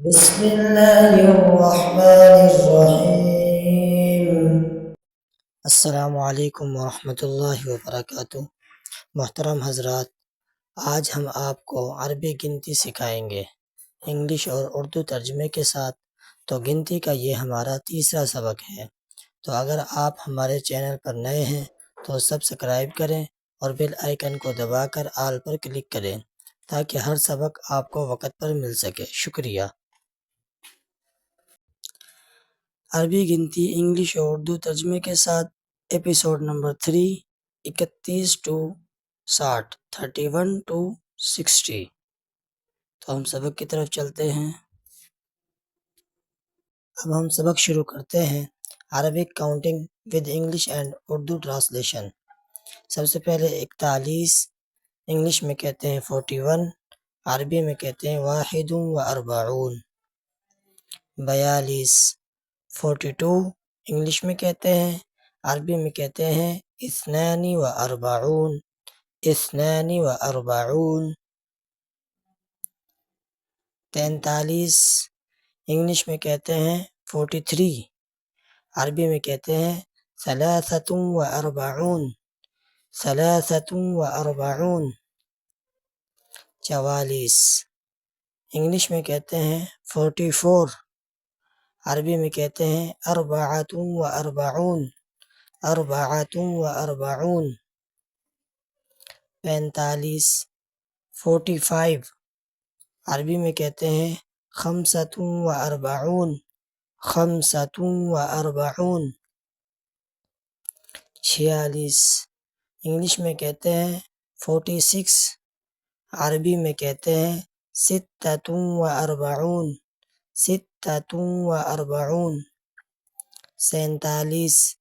بسم اللہ الرحمن الرحیم۔ السلام علیکم ورحمۃ اللہ وبرکاتہ۔ محترم حضرات، آج ہم آپ کو عربی گنتی سکھائیں گے انگلش اور اردو ترجمے کے ساتھ۔ تو گنتی کا یہ ہمارا تیسرا سبق ہے۔ تو اگر آپ ہمارے چینل پر نئے ہیں تو سبسکرائب کریں اور بیل آئیکن کو دبا کر آل پر کلک کریں تاکہ ہر سبق آپ کو وقت پر مل سکے۔ شکریہ۔ عربی گنتی انگلش اور اردو ترجمے کے ساتھ ایپیسوڈ نمبر 3، 31 to 60، 31 to 60۔ تو ہم سبق کی طرف چلتے ہیں۔ اب ہم سبق شروع کرتے ہیں۔ Arabic counting with English and Urdu translation. سب سے پہلے 41، انگلش میں کہتے ہیں 41، عربی میں کہتے ہیں 41۔ 42، 42، انگلش میں کہتے ہیں، عربی میں کہتے ہیں 42۔ 43، انگلش میں کہتے ہیں 43، عربی میں کہتے ہیں 43۔ 44، انگلش میں کہتے ہیں 44، عربی میں کہتے ہیں 44۔ 45، 45، عربی میں کہتے ہیں 45۔ 46، انگلش میں کہتے ہیں 46، عربی میں کہتے ہیں 46۔ 47،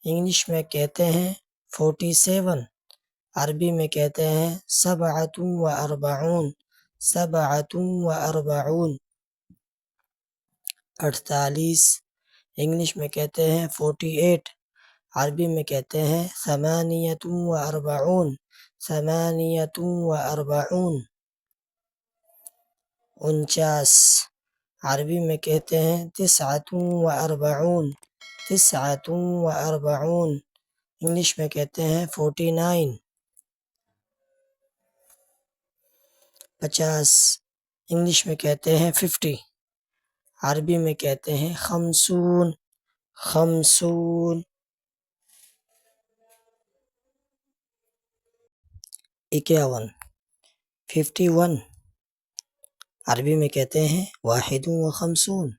انگلش میں کہتے ہیں 47، عربی میں کہتے ہیں 47۔ 48، انگلش میں کہتے ہیں 48، عربی میں کہتے ہیں 48۔ 49، عربی میں کہتے ہیں 49۔ انگلش میں کہتے ہیں 49۔ 50، انگلش میں کہتے ہیں 50، عربی میں کہتے ہیں 50۔ 51، 51، عربی میں کہتے ہیں 51۔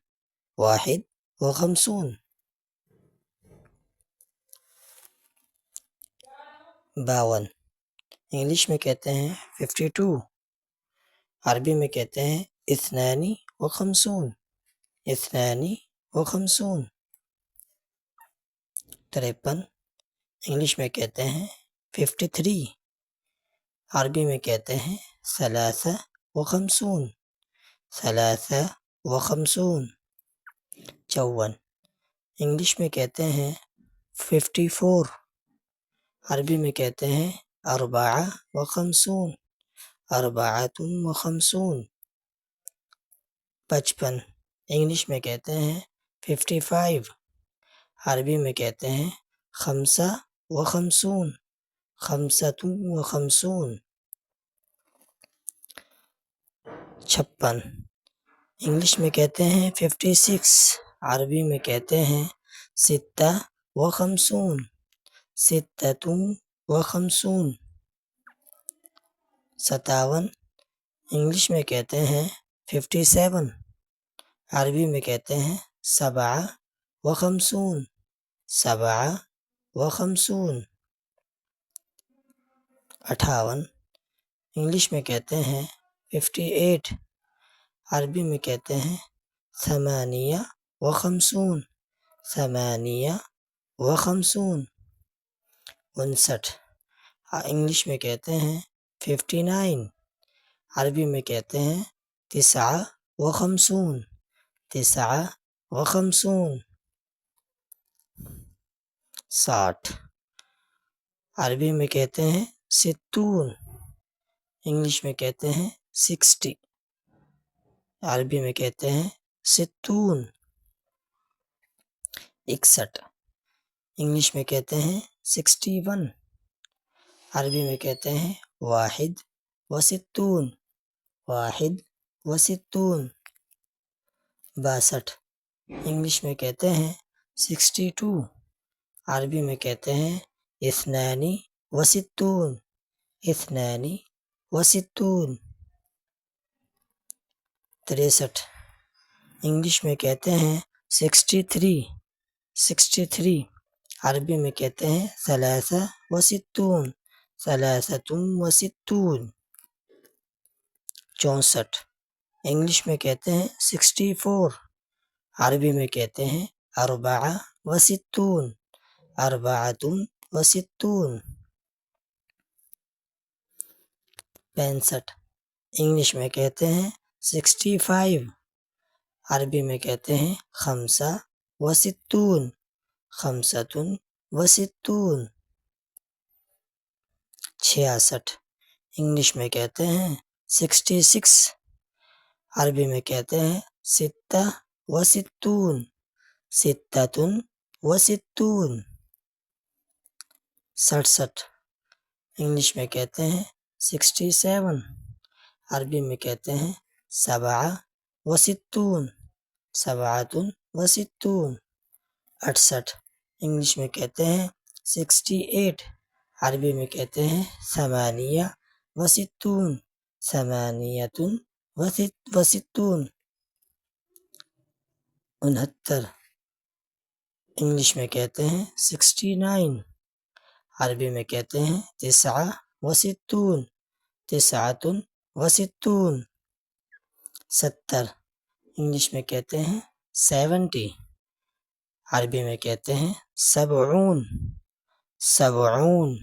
52، انگلش میں کہتے ہیں 52، عربی میں کہتے ہیں 52۔ 53، انگلش میں کہتے ہیں 53، عربی میں کہتے ہیں 53۔ 54، انگلش میں کہتے ہیں 54، عربی میں کہتے ہیں 54۔ 55، انگلش میں کہتے ہیں 55، عربی میں کہتے ہیں 55۔ 56، انگلش میں کہتے ہیں 56، عربی میں کہتے ہیں 56۔ 57، انگلش میں کہتے ہیں 57، عربی میں کہتے ہیں 57۔ 58، انگلش میں کہتے ہیں 58، عربی میں کہتے ہیں 58۔ 59، انگلش میں کہتے ہیں 59، عربی میں کہتے ہیں 59۔ 60، عربی میں کہتے ہیں 60، انگلش میں کہتے ہیں 60۔ عربی میں کہتے ہیں ستون. 61 انگلش میں کہتے ہیں 61. عربی میں کہتے ہیں واحد و ستون. واحد و ستون. 62 انگلش میں کہتے ہیں 62. عربی میں کہتے ہیں اثنان و ستون. اثنان و ستون. 63 انگلش میں کہتے ہیں 63. 63 عربی میں کہتے ہیں ثلاثہ و ستون. ثلاثۃ و ستون. 64 انگلش میں کہتے ہیں 64. عربی میں کہتے ہیں اربعہ و ستون. اربعۃ و ستون. 65 انگلش میں کہتے ہیں 65. عربی میں کہتے ہیں خمسہ و ستون. خمسۃ و ستون. 66 انگلش میں کہتے ہیں 66. عربی میں کہتے ہیں ستہ و ستون. ستۃ و ستون. 67 انگلش میں کہتے ہیں 67. عربی میں کہتے ہیں سبعہ و ستون. سبعۃ و ستون. 68 انگلش میں کہتے ہیں 68. عربی میں کہتے ہیں ثمانیہ و ستون. ثمانیۃ و ستون. 69 انگلش میں کہتے ہیں 69. عربی میں کہتے ہیں تسعہ و ستون. تسعۃ و ستون. 70 انگلش میں کہتے ہیں 70. عربی میں کہتے ہیں سبعون. سبعون.